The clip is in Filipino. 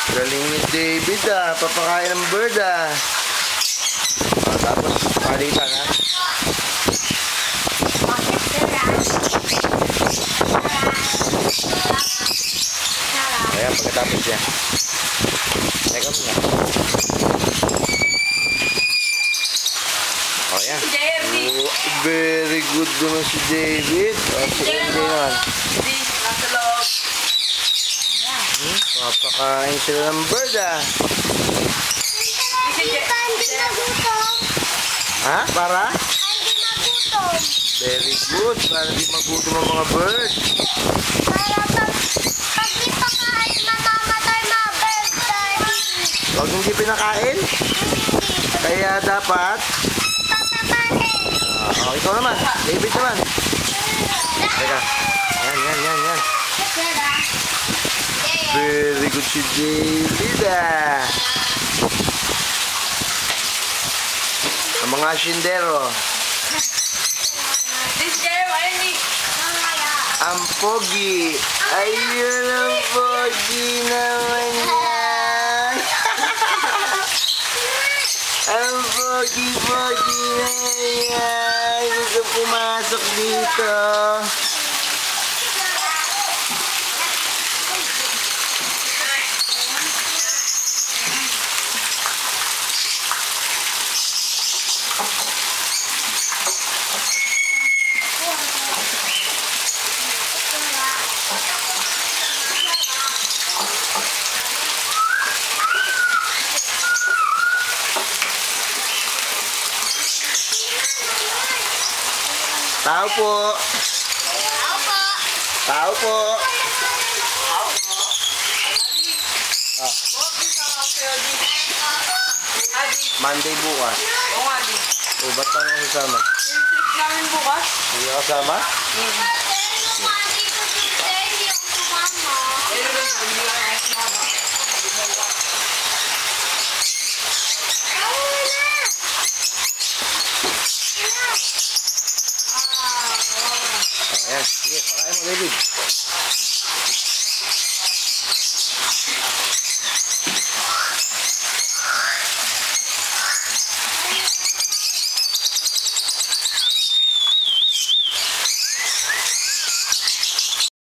Galing ni David papakain ng bird tapos palitan Ayan, pagkatapos yan. Teka muna. O, yan. Oh, very good naman si David. Si MJ naman. Papakain sila ng bird Ha? Para? Hindi magutom. Very good. Para hindi magutom ang mga bird. Para pag di pakain, mamamatay mga bird, Daddy. Huwag hindi pinakain? Kaya dapat? Papakain. Ikaw naman. David naman. Teka. Yan. Very good si David Ang mga sindero. Ang pogi. Ayun ang pogi naman yan. Ang pogi na yan. Gusto pumasok dito. Tao po. Tao po. Monday bukas. O, ba't pa nga kasama? Trip namin bukas. Hindi ka kasama? Ayan, sige, pakain mo, David.